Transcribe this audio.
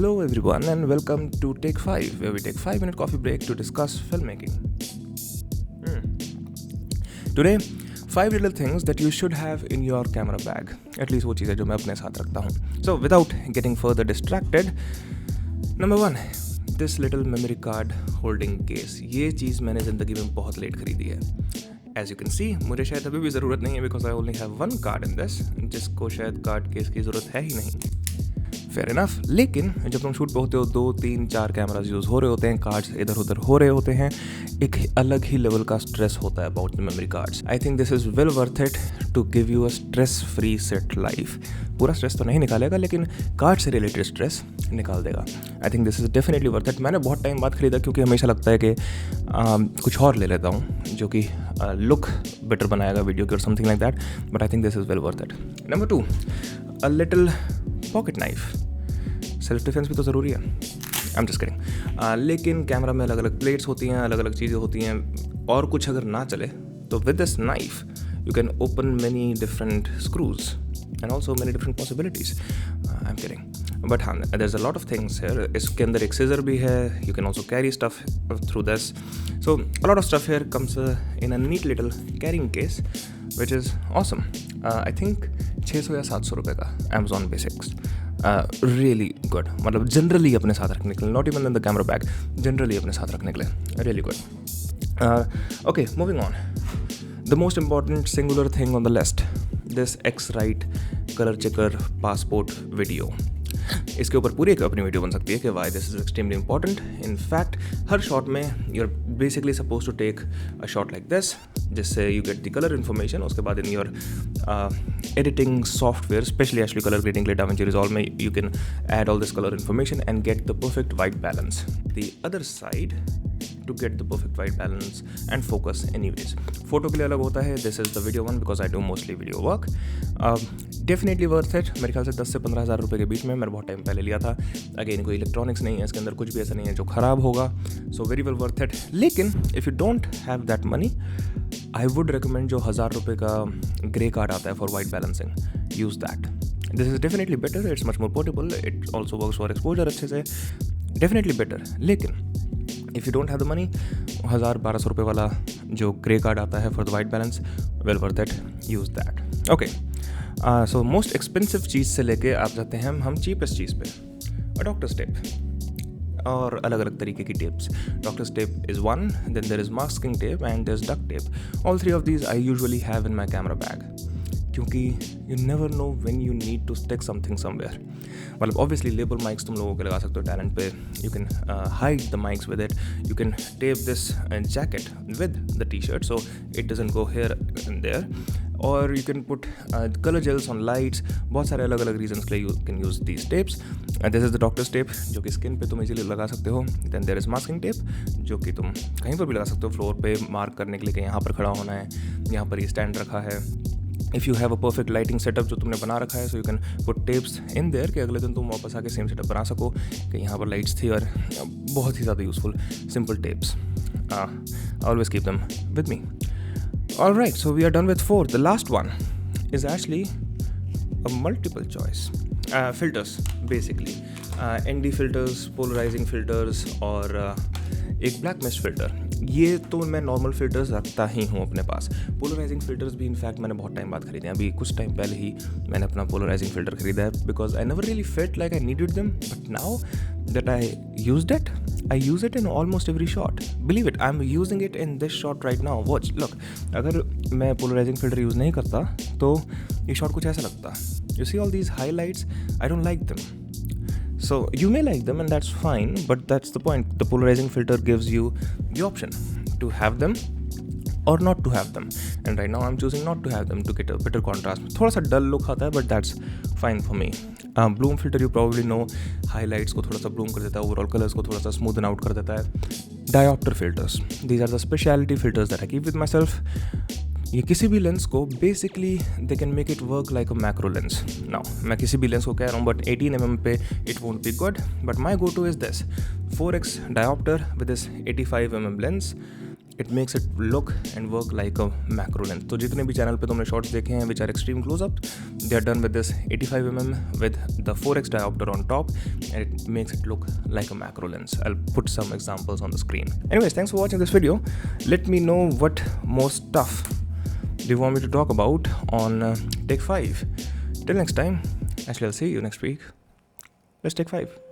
Hello everyone and welcome to Take 5, where we take 5-minute coffee break to discuss filmmaking. Today, 5 little things that you should have in your camera bag. At least वो चीज़ें जो मैं अपने साथ रखता हूँ. So without getting further distracted, number 1, this little memory card holding case. ये चीज़ मैंने ज़िंदगी में बहुत लेट खरीदी है. As you can see, मुझे शायद अभी भी ज़रूरत नहीं है because I only have one card in this, जिसको शायद कार्ड केस की ज़रूरत है ही नहीं. Fair enough. लेकिन जब तुम शूट पे होते हो 2, 3, 4 कैमराज यूज़ हो रहे होते हैं, कार्ड्स इधर उधर हो रहे होते हैं, एक अलग ही लेवल का स्ट्रेस होता है about the memory cards. I think this is well worth it to give you a stress free set life. पूरा स्ट्रेस तो नहीं निकालेगा लेकिन कार्ड से रिलेटेड स्ट्रेस निकाल देगा. आई think this is definitely worth it. मैंने बहुत टाइम बाद खरीदा क्योंकि हमेशा लगता है कि कुछ और ले लेता हूँ जो कि लुक बेटर बनाएगा वीडियो की और something like that, but I think this is well worth it. Number 2, a little pocket knife. Self defence भी तो ज़रूरी है. I am just kidding. लेकिन कैमरा में अलग अलग प्लेट्स होती हैं, अलग अलग चीज़ें होती हैं, और कुछ अगर ना चले तो with this knife you can open many different screws and also many different possibilities. I am kidding, but हाँ, there is a lot of things here. इसके अंदर एक सीजर भी है. You can also carry stuff through this. So a lot of stuff here comes in a neat little carrying case which is awesome. I think 600 या 700 रुपये का Amazon basics. Really good. मतलब generally अपने साथ रखने के लिए, not even in the camera bag, generally अपने साथ रखने के लिए really good. Okay, moving on. The most important singular thing on the list, this X-Rite colour checker passport video. इसके ऊपर पूरी एक अपनी वीडियो बन सकती है कि why this is extremely important. In fact हर शॉट में you are basically suppose to take a shot like this, जिससे you get the colour information. उसके बाद in your editing software, specially actually colour grading के लिए DaVinci Resolve में you can add all this colour information and get the perfect white balance. The other side to get the perfect white balance and focus anyways. Photo के लिए अलग होता है. This is the video one because I do mostly video work. Definitely worth it. मेरे ख्याल से 10 से 15 हज़ार रुपये के बीच में. मैंने बहुत टाइम पहले लिया था. अगेन कोई इलेक्ट्रॉनिक्स नहीं है इसके अंदर, कुछ भी ऐसा नहीं है जो ख़राब होगा. So very well worth it. लेकिन if you don't have that money, I would recommend जो 1000 रुपये का ग्रे कार्ड आता है for white balancing. Use that. This is definitely better. It's much more portable. It also works for exposure अच्छे से. Definitely better. लेकिन if you don't have the money, 1000-1200 रुपये वाला जो ग्रे कार्ड आता है for the white balance, well worth it. Use that. Okay, so most expensive चीज़ से लेके आप जाते हैं हम चीपेस्ट चीज़ पे, अ डॉक्टर्स टेप और अलग अलग तरीके की tapes. Doctor's tape is one, then there is masking tape and there is duck tape. All 3 of these I usually have in my camera bag क्योंकि you never know when you need to stick something somewhere. मतलब obviously label mics तुम लोगों के लगा सकते हो talent पे. You can hide the mics with it. You can tape this jacket with the T-shirt so it doesn't go here and there. और you can put colour gels on lights. बहुत सारे अलग अलग reasons के लिए you can use these tapes. This is the doctor's tape जो कि skin पे तुम इजीली लगा सकते हो. Then there is masking tape जो कि तुम कहीं पर भी लगा सकते हो. फ्लोर पे मार्क करने के लिए कि यहाँ पर खड़ा होना है, यहाँ पर ये स्टैंड रखा है. If you have a perfect lighting setup जो तुमने बना रखा है, so you can put tapes in their कि अगले दिन तुम वापस आके सेम सेटअप बना सको कि यहाँ पर लाइट्स थी. और बहुत ही ज़्यादा useful simple tapes. Always keep them with me. Alright, so we are done with 4. The last one is actually a multiple choice. Filters basically, ND filters, polarising filters और एक ब्लैक मिस्ट फिल्टर. ये तो मैं normal filters रखता ही हूँ अपने पास. Polarising filters भी in fact मैंने बहुत टाइम बाद खरीदे हैं. अभी कुछ टाइम पहले ही मैंने अपना पोलराइजिंग फिल्टर खरीदा है because I never really felt like I needed them, but now that I used it, I use it in almost every shot. Believe it, I'm using it in this shot right now. Watch, look. अगर मैं polarising filter use नहीं करता तो ये shot कुछ ऐसा लगता. You see all these highlights? I don't like them. So you may like them and that's fine, but that's the point. The polarizing filter gives you the option to have them or not to have them. And right now I'm choosing not to have them to get a better contrast. थोड़ा सा dull look आता है but that's fine for me. Bloom filter you probably know, highlights को थोड़ा सा bloom कर देता है, overall colors को थोड़ा सा smoothen out कर देता है. Diopter filters, these are the specialty filters that I keep with myself. ये किसी भी लेंस को basically they can make it work like a macro lens. Now मैं किसी भी लेंस को कह रहा हूँ बट 18mm पे it won't be good. But my go to is this 4x dioptre with this 85mm lens. It makes it look and work like a macro lens. तो जितने भी चैनल पे तुमने शॉट्स देखे हैं which are extreme close up, they are done with this 85mm with the 4x diopter on top, and it makes it look like a macro lens. I'll put some examples on the screen. Anyways, thanks for watching this video. Let me know what more stuff do you want me to talk about on Take 5. Till next time, actually I'll see you next week. Let's take 5.